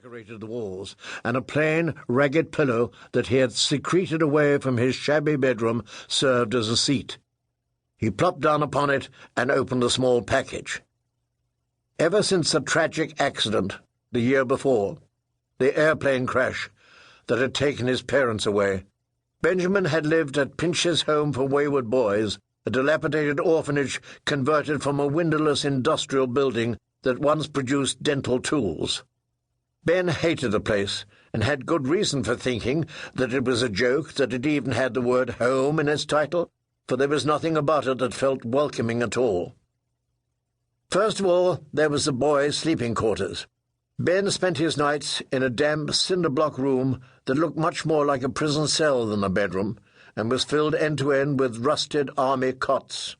decorated the walls, and a plain, ragged pillow that he had secreted away from his shabby bedroom served as a seat. He plopped down upon it and opened a small package. Ever since the tragic accident the year before, the airplane crash that had taken his parents away, Benjamin had lived at Pinch's Home for Wayward Boys, a dilapidated orphanage converted from a windowless industrial building that once produced dental tools. Ben hated the place, and had good reason for thinking that it was a joke that it even had the word home in its title, for there was nothing about it that felt welcoming at all. First of all, there was the boys' sleeping quarters. Ben spent his nights in a damp cinder-block room that looked much more like a prison cell than a bedroom, and was filled end-to-end with rusted army cots.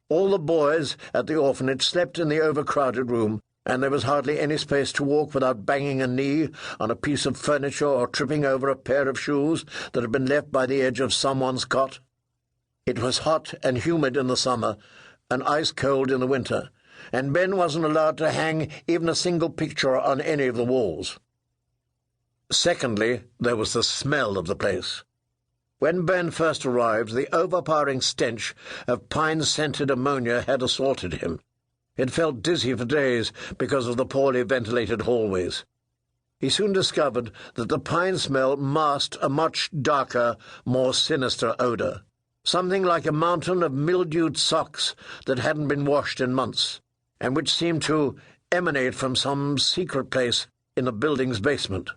All the boys at the orphanage slept in the overcrowded room, and there was hardly any space to walk without banging a knee on a piece of furniture or tripping over a pair of shoes that had been left by the edge of someone's cot. It was hot and humid in the summer, and ice-cold in the winter, and Ben wasn't allowed to hang even a single picture on any of the walls. Secondly, there was the smell of the place. When Ben first arrived, the overpowering stench of pine-scented ammonia had assaulted him. It felt dizzy for days because of the poorly ventilated hallways. He soon discovered that the pine smell masked a much darker, more sinister odour, something like a mountain of mildewed socks that hadn't been washed in months, and which seemed to emanate from some secret place in the building's basement.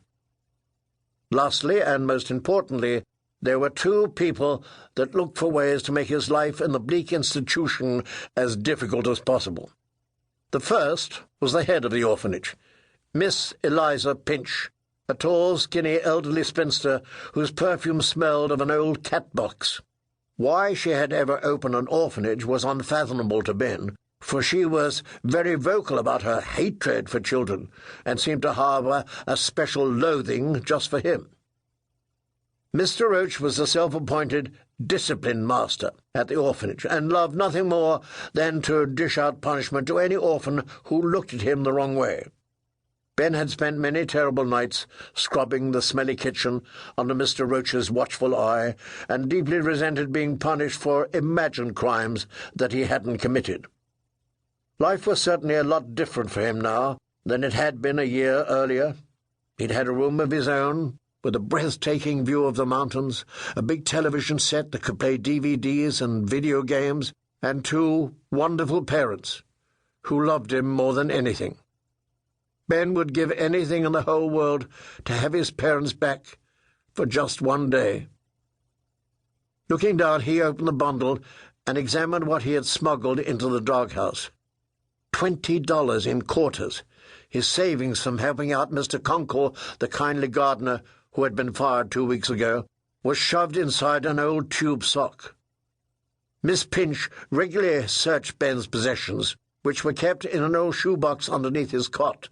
Lastly, and most importantly, there were two people that looked for ways to make his life in the bleak institution as difficult as possible. The first was the head of the orphanage, Miss Eliza Pinch, a tall, skinny, elderly spinster whose perfume smelled of an old cat box. Why she had ever opened an orphanage was unfathomable to Ben, for she was very vocal about her hatred for children, and seemed to harbour a special loathing just for him. Mr. Roach was the self-appointed discipline master at the orphanage, and loved nothing more than to dish out punishment to any orphan who looked at him the wrong way. Ben had spent many terrible nights scrubbing the smelly kitchen under Mr. Roach's watchful eye, and deeply resented being punished for imagined crimes that he hadn't committed. Life was certainly a lot different for him now than it had been a year earlier. He'd had a room of his own, with a breathtaking view of the mountains, a big television set that could play DVDs and video games, and two wonderful parents who loved him more than anything. Ben would give anything in the whole world to have his parents back for just one day. Looking down, he opened the bundle and examined what he had smuggled into the doghouse. $20 in quarters, his savings from helping out Mr. Conkle, the kindly gardener who had been fired 2 weeks ago, was shoved inside an old tube sock. Miss Pinch regularly searched Ben's possessions, which were kept in an old shoebox underneath his cot.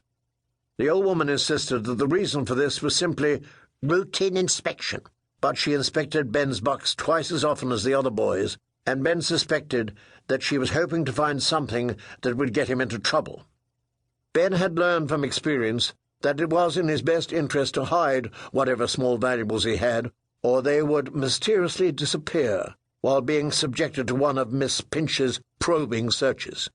The old woman insisted that the reason for this was simply routine inspection, but she inspected Ben's box twice as often as the other boys, and Ben suspected that she was hoping to find something that would get him into trouble. Ben had learned from experience that it was in his best interest to hide whatever small valuables he had, or they would mysteriously disappear while being subjected to one of Miss Pinch's probing searches.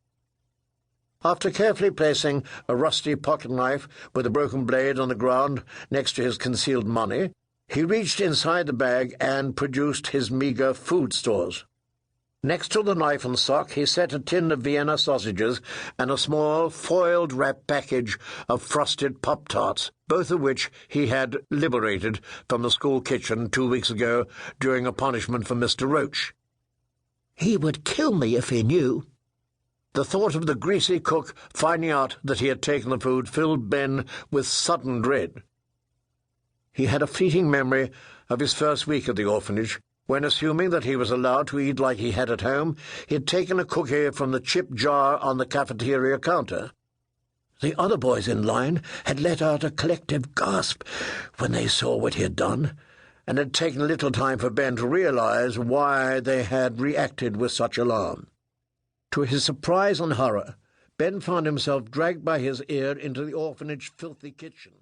After carefully placing a rusty pocket-knife with a broken blade on the ground next to his concealed money, he reached inside the bag and produced his meagre food stores. Next to the knife and sock, he set a tin of Vienna sausages and a small, foiled-wrap package of frosted Pop-Tarts, both of which he had liberated from the school kitchen 2 weeks ago during a punishment for Mr. Roach. "He would kill me if he knew." The thought of the greasy cook finding out that he had taken the food filled Ben with sudden dread. He had a fleeting memory of his first week at the orphanage, when, assuming that he was allowed to eat like he had at home, he had taken a cookie from the chip jar on the cafeteria counter. The other boys in line had let out a collective gasp when they saw what he had done, and it had taken little time for Ben to realize why they had reacted with such alarm. To his surprise and horror, Ben found himself dragged by his ear into the orphanage filthy kitchen.